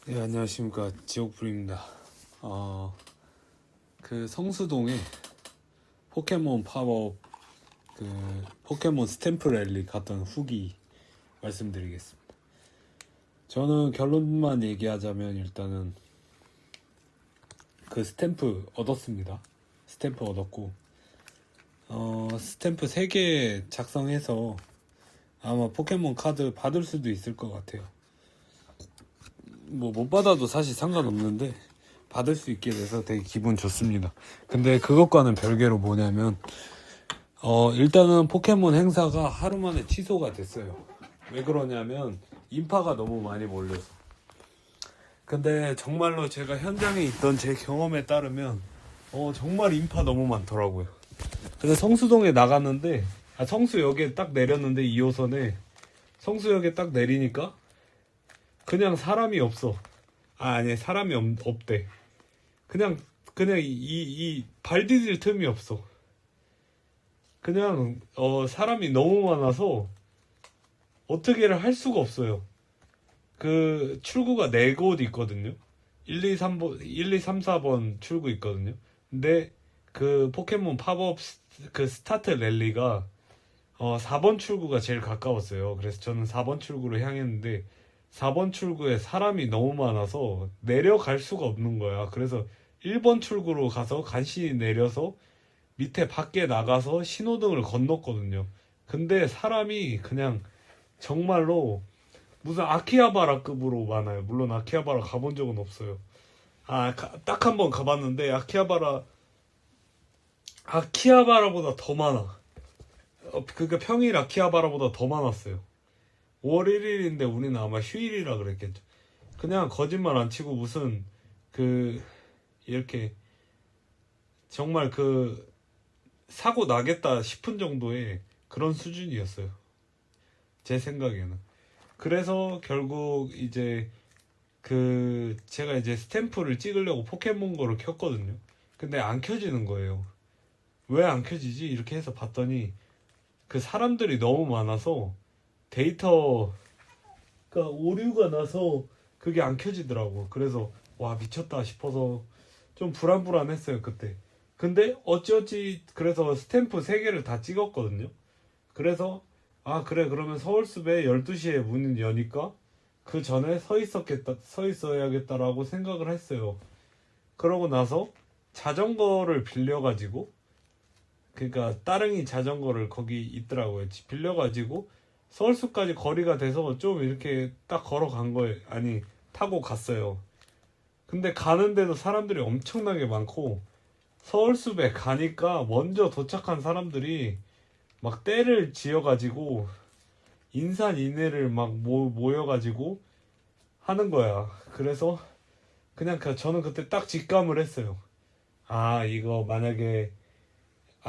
네, 안녕하십니까. 지옥불입니다. 성수동에 포켓몬 팝업 포켓몬 스탬프 랠리 갔던 후기 말씀드리겠습니다. 저는 결론만 얘기하자면 일단은 그 스탬프 얻었습니다. 스탬프 얻었고 스탬프 3개 작성해서 아마 포켓몬 카드 받을 수도 있을 것 같아요. 뭐 못 받아도 사실 상관없는데 받을 수 있게 돼서 되게 기분 좋습니다. 근데 그것과는 별개로 뭐냐면 일단은 포켓몬 행사가 하루 만에 취소가 됐어요. 왜 그러냐면 인파가 너무 많이 몰려서. 근데 정말로 제가 현장에 있던 제 경험에 따르면 정말 인파 너무 많더라고요. 그래서 성수동에 나갔는데 성수역에 딱 내렸는데 2호선에 성수역에 딱 내리니까 그냥 사람이 없어. 아니 사람이 없대. 그냥 이 발 디딜 틈이 없어. 그냥 사람이 너무 많아서 어떻게를 할 수가 없어요. 그 출구가 4곳 있거든요. 1, 2, 3번, 1, 2, 3, 4번 출구 있거든요. 근데 그 포켓몬 팝업 그 스타트 랠리가 4번 출구가 제일 가까웠어요. 그래서 저는 4번 출구로 향했는데 4번 출구에 사람이 너무 많아서 내려갈 수가 없는 거야. 그래서 1번 출구로 가서 간신히 내려서 밑에 밖에 나가서 신호등을 건넜거든요. 근데 사람이 그냥 정말로 무슨 아키하바라급으로 많아요. 물론 아키하바라 가본 적은 없어요. 딱 한 번 가봤는데 아키하바라보다 더 많아. 그러니까 평일 아키하바라보다 더 많았어요. 5월 1일인데 우리는 아마 휴일이라 그랬겠죠. 그냥 거짓말 안 치고 무슨 이렇게 정말 사고 나겠다 싶은 정도의 그런 수준이었어요. 제 생각에는. 그래서 결국 이제 제가 이제 스탬프를 찍으려고 포켓몬고를 켰거든요. 근데 안 켜지는 거예요. 왜 안 켜지지? 이렇게 해서 봤더니 그 사람들이 너무 많아서 데이터가 오류가 나서 그게 안 켜지더라고. 그래서 와 미쳤다 싶어서 좀 불안불안했어요 그때. 근데 어찌어찌 그래서 스탬프 3개를 다 찍었거든요. 그래서 그래 그러면 서울숲에 12시에 문을 여니까 그 전에 서 있어야겠다라고 생각을 했어요. 그러고 나서 자전거를 빌려가지고 그러니까 따릉이 자전거를 거기 있더라고요. 빌려가지고 서울숲까지 거리가 돼서 좀 이렇게 딱 걸어간 거예요. 아니 타고 갔어요. 근데 가는데도 사람들이 엄청나게 많고 서울숲에 가니까 먼저 도착한 사람들이 막 떼를 지어가지고 인산인해를 막 모여가지고 하는 거야. 그래서 그냥 저는 그때 딱 직감을 했어요. 이거 만약에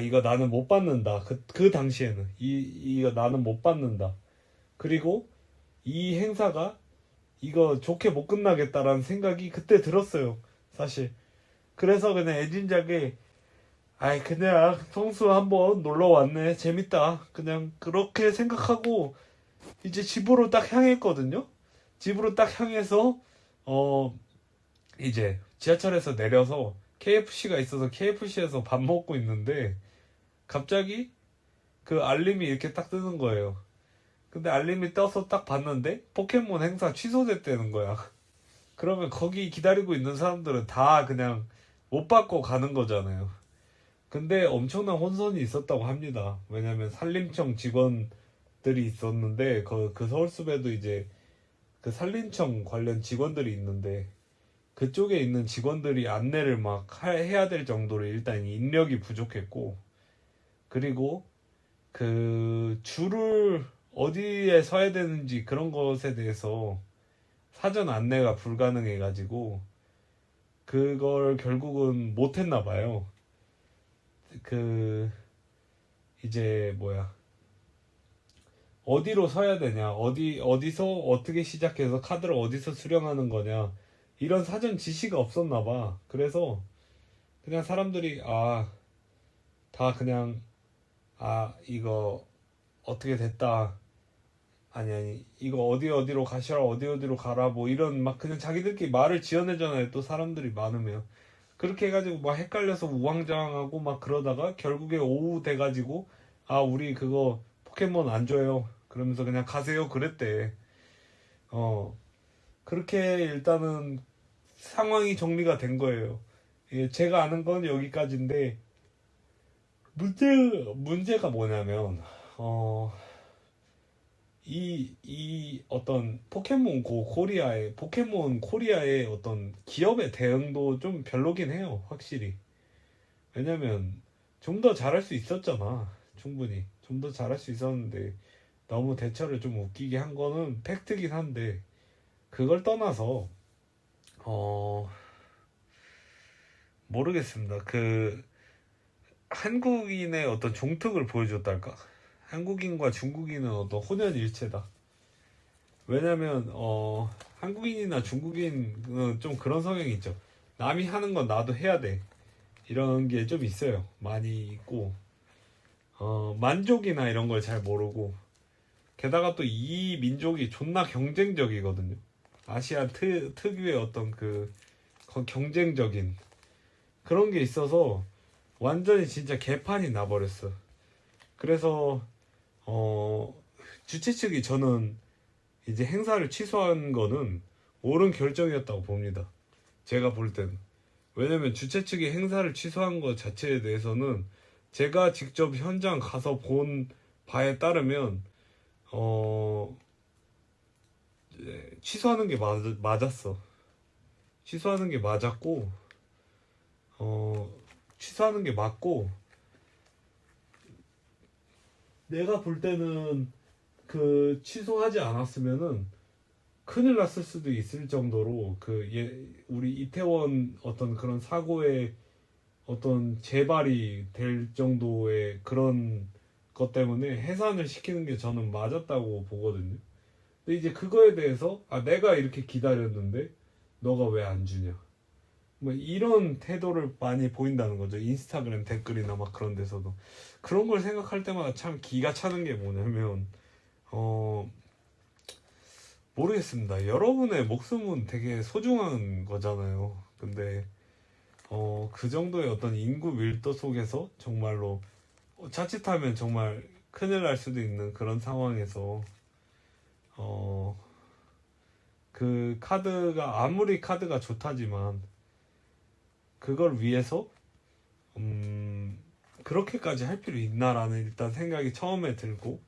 이거 나는 못 받는다. 그 당시에는 이거 나는 못 받는다. 그리고 이 행사가 이거 좋게 못 끝나겠다라는 생각이 그때 들었어요. 사실. 그래서 그냥 애진작에 그냥 성수 한번 놀러 왔네. 재밌다. 그냥 그렇게 생각하고 이제 집으로 딱 향했거든요. 집으로 딱 향해서 이제 지하철에서 내려서 KFC가 있어서 KFC에서 밥 먹고 있는데 갑자기 그 알림이 이렇게 딱 뜨는 거예요. 근데 알림이 떠서 딱 봤는데 포켓몬 행사 취소됐다는 거야. 그러면 거기 기다리고 있는 사람들은 다 그냥 못 받고 가는 거잖아요. 근데 엄청난 혼선이 있었다고 합니다. 왜냐면 산림청 직원들이 있었는데 그 서울숲에도 이제 그 산림청 관련 직원들이 있는데 그쪽에 있는 직원들이 안내를 막 해야 될 정도로 일단 인력이 부족했고 그리고 그 줄을 어디에 서야 되는지 그런 것에 대해서 사전 안내가 불가능해가지고 그걸 결국은 못했나 봐요. 이제 어디로 서야 되냐, 어디서 어떻게 시작해서 카드를 어디서 수령하는 거냐 이런 사전 지시가 없었나 봐. 그래서 그냥 사람들이 다 그냥 이거 어떻게 됐다 아니 이거 어디 어디로 가시라 어디 어디로 가라 뭐 이런 막 그냥 자기들끼리 말을 지어내잖아요. 또 사람들이 많으면 그렇게 해가지고 막 헷갈려서 우왕좌왕하고 막 그러다가 결국에 오후 돼가지고 아 우리 그거 포켓몬 안 줘요 그러면서 그냥 가세요 그랬대. 어 그렇게 일단은 상황이 정리가 된 거예요. 예, 제가 아는 건 여기까지인데 문제가 뭐냐면 어 이 어떤 포켓몬 고 코리아의 포켓몬 코리아의 어떤 기업의 대응도 좀 별로긴 해요, 확실히. 왜냐면 좀 더 잘할 수 있었잖아, 충분히. 좀 더 잘할 수 있었는데 너무 대처를 좀 웃기게 한 거는 팩트긴 한데 그걸 떠나서 어 모르겠습니다. 그 한국인의 어떤 종특을 보여줬달까? 한국인과 중국인은 어떤 혼연일체다. 왜냐면 한국인이나 중국인은 좀 그런 성향이 있죠. 남이 하는 건 나도 해야 돼. 이런 게 좀 있어요. 많이 있고 만족이나 이런 걸 잘 모르고 게다가 또 이 민족이 존나 경쟁적이거든요. 아시아 특유의 어떤 그 경쟁적인 그런 게 있어서 완전히 진짜 개판이 나버렸어. 그래서 어 주최 측이 저는 이제 행사를 취소한 거는 옳은 결정이었다고 봅니다. 제가 볼 때는. 왜냐면 주최 측이 행사를 취소한 것 자체에 대해서는 제가 직접 현장 가서 본 바에 따르면 어 취소하는 게 맞았어. 취소하는 게 맞았고 어 취소하는 게 맞고 내가 볼 때는 그 취소하지 않았으면은 큰일 났을 수도 있을 정도로 우리 이태원 어떤 그런 사고의 어떤 재발이 될 정도의 그런 것 때문에 해산을 시키는 게 저는 맞았다고 보거든요. 근데 이제 그거에 대해서 아 내가 이렇게 기다렸는데 너가 왜 안 주냐 뭐 이런 태도를 많이 보인다는 거죠. 인스타그램 댓글이나 막 그런 데서도 그런 걸 생각할 때마다 참 기가 차는 게 뭐냐면 어 모르겠습니다. 여러분의 목숨은 되게 소중한 거잖아요. 근데 그 정도의 어떤 인구 밀도 속에서 정말로 자칫하면 정말 큰일 날 수도 있는 그런 상황에서 어, 그 카드가 아무리 카드가 좋다지만 그걸 위해서 그렇게까지 할 필요 있나라는 일단 생각이 처음에 들고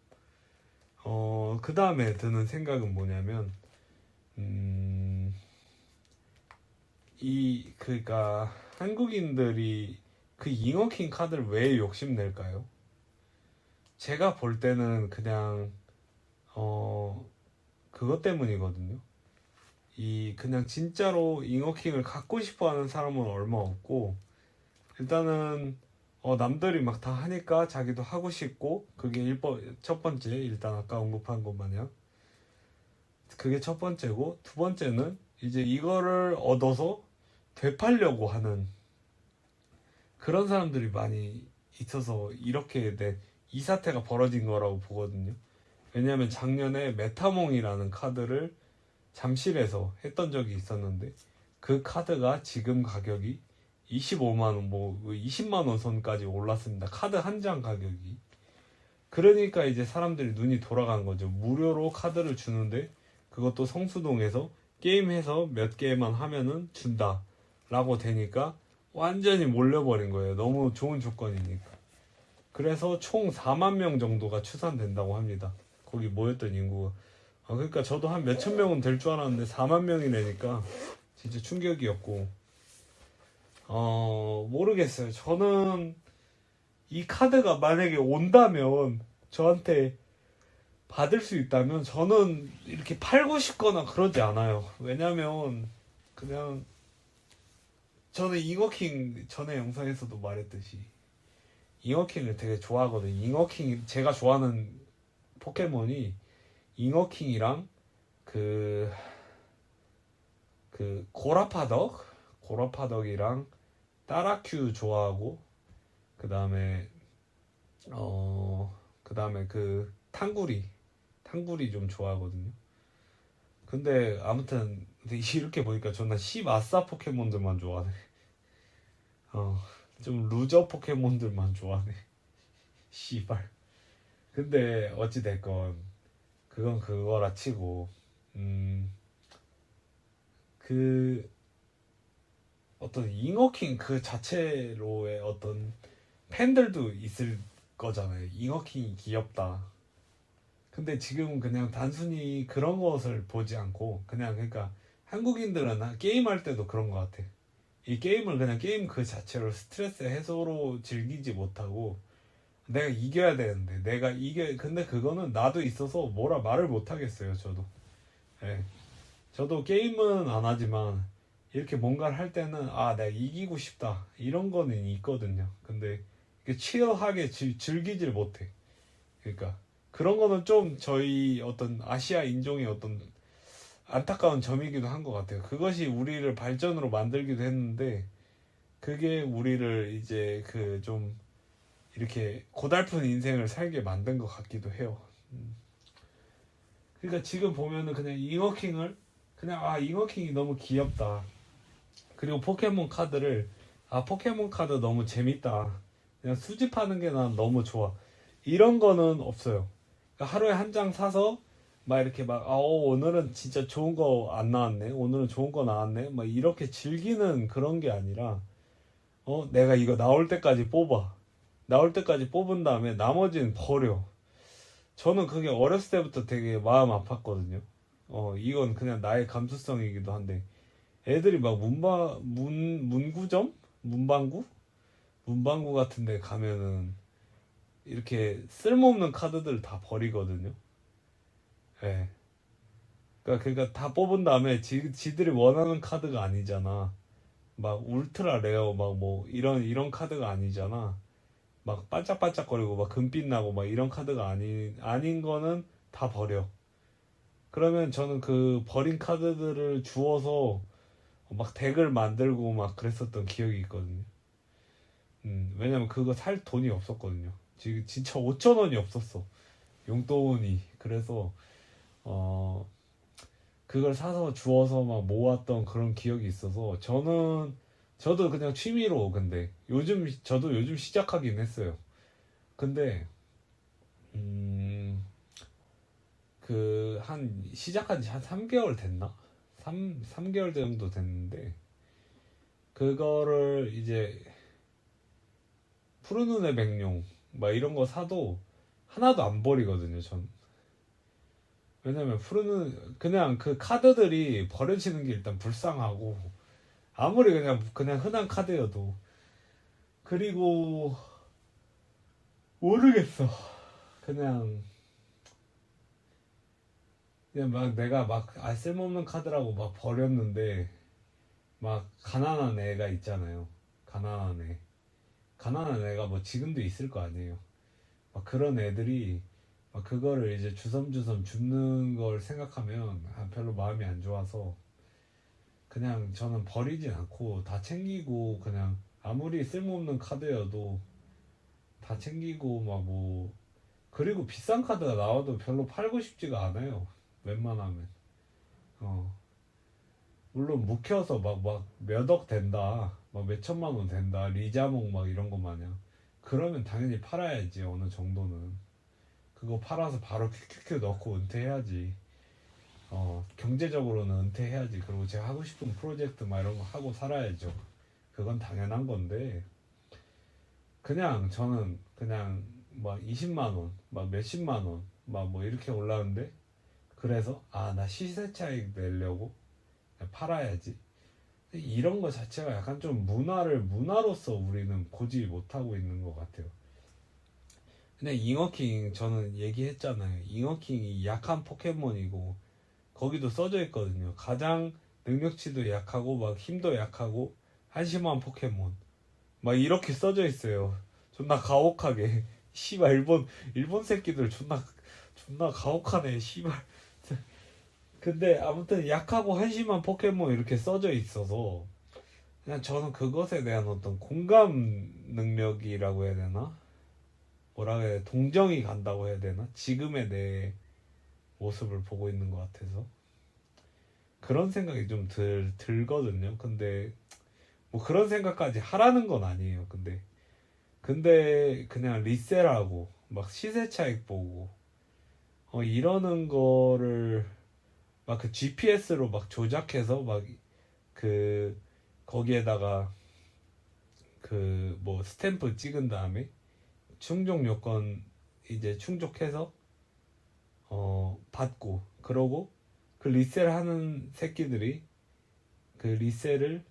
그 다음에 드는 생각은 뭐냐면 그러니까 한국인들이 그 잉어킹 카드를 왜 욕심낼까요? 제가 볼 때는 그냥 어 그것 때문이거든요. 그냥 진짜로 잉어킹을 갖고 싶어하는 사람은 얼마 없고 일단은 남들이 막 다 하니까 자기도 하고 싶고 그게 첫 번째 일단 아까 언급한 것 마냥 그게 첫 번째고 두 번째는 이제 이거를 얻어서 되팔려고 하는 그런 사람들이 많이 있어서 이렇게 이 사태가 벌어진 거라고 보거든요. 왜냐하면 작년에 메타몽이라는 카드를 잠실에서 했던 적이 있었는데 그 카드가 지금 가격이 25만 원, 뭐 20만 원 선까지 올랐습니다. 카드 한 장 가격이. 그러니까 이제 사람들이 눈이 돌아간 거죠. 무료로 카드를 주는데 그것도 성수동에서 게임해서 몇 개만 하면은 준다. 라고 되니까 완전히 몰려버린 거예요. 너무 좋은 조건이니까. 그래서 총 4만 명 정도가 추산된다고 합니다. 거기 모였던 인구가. 그러니까 저도 한 몇천 명은 될 줄 알았는데 4만 명이라니까 진짜 충격이었고 모르겠어요. 저는 이 카드가 만약에 온다면 저한테 받을 수 있다면 저는 이렇게 팔고 싶거나 그러지 않아요. 왜냐면 그냥 저는 잉어킹 전에 영상에서도 말했듯이 잉어킹을 되게 좋아하거든요. 잉어킹 제가 좋아하는 포켓몬이 잉어킹이랑 그 고라파덕이랑 따라큐 좋아하고 그 다음에 그 탕구리 탕구리 좀 좋아하거든요. 근데 아무튼 근데 이렇게 보니까 존나 아싸 포켓몬들만 좋아하네. 어, 좀 루저 포켓몬들만 좋아하네. 씨발. 근데 어찌 됐건 그건 그거라 치고 그 어떤 잉어킹 그 자체로의 어떤 팬들도 있을 거잖아요. 잉어킹이 귀엽다. 근데 지금 그냥 단순히 그런 것을 보지 않고 그냥 그러니까 한국인들은 게임할 때도 그런 것 같아. 이 게임을 그냥 게임 그 자체로 스트레스 해소로 즐기지 못하고 내가 이겨야 되는데 내가 이겨 근데 그거는 나도 있어서 뭐라 말을 못 하겠어요. 저도. 예. 저도 게임은 안 하지만 이렇게 뭔가를 할 때는 아 내가 이기고 싶다 이런 거는 있거든요. 근데 이게 치열하게 즐기질 못해. 그러니까 그런 거는 좀 저희 어떤 아시아 인종의 어떤 안타까운 점이기도 한 것 같아요. 그것이 우리를 발전으로 만들기도 했는데 그게 우리를 이제 그 좀 이렇게 고달픈 인생을 살게 만든 것 같기도 해요. 그러니까 지금 보면은 그냥 잉어킹을 그냥 아 잉어킹이 너무 귀엽다. 그리고 포켓몬 카드를 아 포켓몬 카드 너무 재밌다. 그냥 수집하는 게 난 너무 좋아. 이런 거는 없어요. 그러니까 하루에 한 장 사서 막 이렇게 막 오늘은 진짜 좋은 거 안 나왔네. 오늘은 좋은 거 나왔네. 막 이렇게 즐기는 그런 게 아니라 내가 이거 나올 때까지 뽑아. 나올 때까지 뽑은 다음에 나머지는 버려. 저는 그게 어렸을 때부터 되게 마음 아팠거든요. 이건 그냥 나의 감수성이기도 한데 애들이 막 문구점? 문방구? 문방구 같은 데 가면은 이렇게 쓸모없는 카드들 다 버리거든요. 예. 그러니까 다 뽑은 다음에 지들이 원하는 카드가 아니잖아. 막 울트라 레어 막 뭐 이런 카드가 아니잖아. 막 반짝반짝거리고 막 금빛 나고 막 이런 카드가 아닌 거는 다 버려. 그러면 저는 그 버린 카드들을 주워서 막 덱을 만들고 막 그랬었던 기억이 있거든요. 왜냐면 그거 살 돈이 없었거든요. 지금 진짜 5천 원이 없었어. 용돈이. 그래서 어 그걸 사서 주워서 막 모았던 그런 기억이 있어서 저도 그냥 취미로 근데 저도 요즘 시작하긴 했어요. 근데 그 한 시작한 지 한 3개월 됐나? 3개월 정도 됐는데 그거를 이제 푸른 눈의 백룡 막 이런 거 사도 하나도 안 버리거든요, 전. 왜냐면 푸른 눈 그냥 그 카드들이 버려지는 게 일단 불쌍하고 아무리 그냥 흔한 카드여도 그리고 모르겠어. 그냥 막 내가 막 쓸모없는 카드라고 막 버렸는데 막 가난한 애가 있잖아요. 가난한 애. 가난한 애가 뭐 지금도 있을 거 아니에요. 막 그런 애들이 막 그거를 이제 주섬주섬 줍는 걸 생각하면 별로 마음이 안 좋아서 그냥 저는 버리진 않고 다 챙기고 그냥 아무리 쓸모없는 카드여도 다 챙기고 막 뭐 그리고 비싼 카드가 나와도 별로 팔고 싶지가 않아요. 웬만하면. 어. 물론 묵혀서 막 몇 억 된다. 막 몇 천만 원 된다. 리자몽 막 이런 거 마냥. 그러면 당연히 팔아야지 어느 정도는. 그거 팔아서 바로 큐큐큐 넣고 은퇴해야지. 경제적으로는 은퇴해야지. 그리고 제가 하고 싶은 프로젝트 막 이런 거 하고 살아야죠. 그건 당연한 건데 그냥 저는 그냥 막 20만 원, 막 몇십만 원, 막 뭐 이렇게 올라오는데 그래서 나 시세 차익 내려고 팔아야지. 이런 거 자체가 약간 좀 문화로서 우리는 보지 못하고 있는 것 같아요. 근데 잉어킹 저는 얘기했잖아요. 잉어킹이 약한 포켓몬이고 거기도 써져 있거든요. 가장 능력치도 약하고 막 힘도 약하고 한심한 포켓몬. 막 이렇게 써져 있어요. 존나 가혹하게. 씨발 일본 새끼들 존나 가혹하네. 씨발. 근데 아무튼 약하고 한심한 포켓몬 이렇게 써져 있어서 그냥 저는 그것에 대한 어떤 공감 능력이라고 해야 되나? 뭐라 해야 돼? 동정이 간다고 해야 되나? 지금의 내 모습을 보고 있는 것 같아서 그런 생각이 좀 들거든요. 근데 뭐 그런 생각까지 하라는 건 아니에요. 근데 그냥 리셀하고 막 시세 차익 보고 이러는 거를 막 그 GPS로 막 조작해서 막 그 거기에다가 그 뭐 스탬프 찍은 다음에 충족 요건 이제 충족해서 받고 그러고 그 리셀 하는 새끼들이 그 리셀을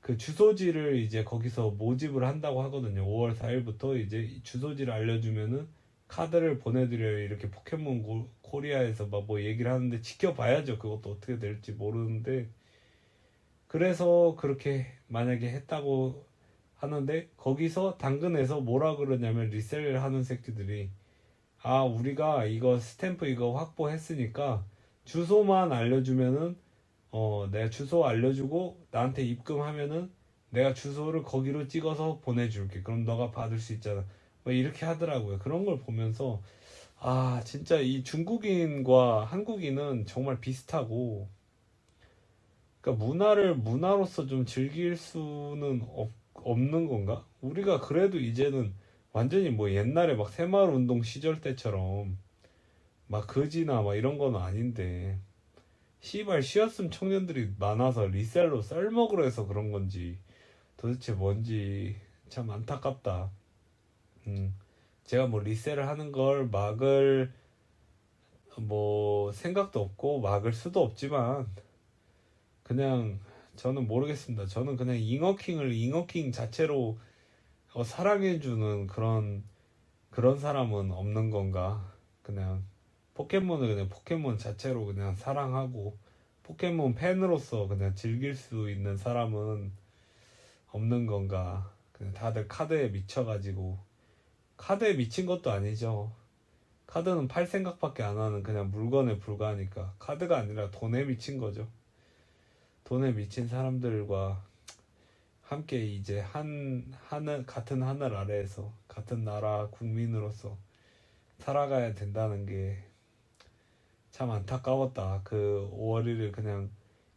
그 주소지를 이제 거기서 모집을 한다고 하거든요. 5월 4일부터 이제 주소지를 알려주면은 카드를 보내드려요. 이렇게 포켓몬 코리아에서 막 뭐 얘기를 하는데 지켜봐야죠. 그것도 어떻게 될지 모르는데 그래서 그렇게 만약에 했다고 하는데 거기서 당근에서 뭐라 그러냐면 리셀을 하는 새끼들이 우리가 이거 스탬프 이거 확보했으니까 주소만 알려주면은 내가 주소 알려주고 나한테 입금하면은 내가 주소를 거기로 찍어서 보내줄게. 그럼 너가 받을 수 있잖아. 뭐 이렇게 하더라고요. 그런 걸 보면서 진짜 이 중국인과 한국인은 정말 비슷하고 그러니까 문화를 문화로서 좀 즐길 수는 없는 건가? 우리가 그래도 이제는 완전히 뭐 옛날에 막 새마을 운동 시절 때처럼 막 거지나 막 이런 건 아닌데 씨발 쉬었음 청년들이 많아서 리셀로 썰먹으로 해서 그런 건지 도대체 뭔지 참 안타깝다. 제가 뭐 리셀을 하는 걸 막을 뭐 생각도 없고 막을 수도 없지만 그냥 저는 모르겠습니다. 저는 그냥 잉어킹을 잉어킹 자체로 사랑해주는 그런 사람은 없는 건가? 그냥 포켓몬을 그냥 포켓몬 자체로 그냥 사랑하고 포켓몬 팬으로서 그냥 즐길 수 있는 사람은 없는 건가? 그냥 다들 카드에 미쳐가지고 카드에 미친 것도 아니죠. 카드는 팔 생각밖에 안 하는 그냥 물건에 불과하니까 카드가 아니라 돈에 미친 거죠. 돈에 미친 사람들과 함께 이제 같은 하늘 아래에서 같은 나라 국민으로서 살아가야 된다는 게 참 안타까웠다. 그 5월 1일 그냥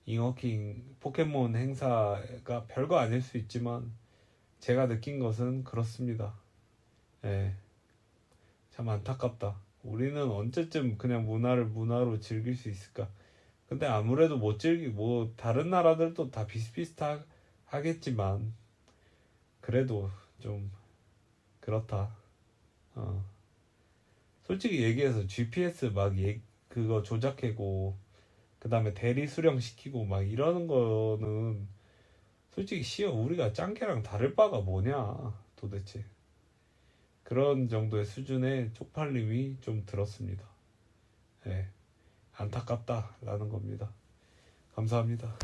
잉어킹 포켓몬 행사가 별거 아닐 수 있지만 제가 느낀 것은 그렇습니다. 예, 참 안타깝다. 우리는 언제쯤 그냥 문화를 문화로 즐길 수 있을까? 근데 아무래도 못 뭐 다른 나라들도 다 비슷비슷하겠지만 그래도 좀 그렇다. 어. 솔직히 얘기해서 GPS 그거 조작하고 그 다음에 대리 수령 시키고 막 이러는 거는 솔직히 우리가 짱캐랑 다를 바가 뭐냐 도대체. 그런 정도의 수준의 쪽팔림이 좀 들었습니다. 예, 안타깝다라는 겁니다. 감사합니다.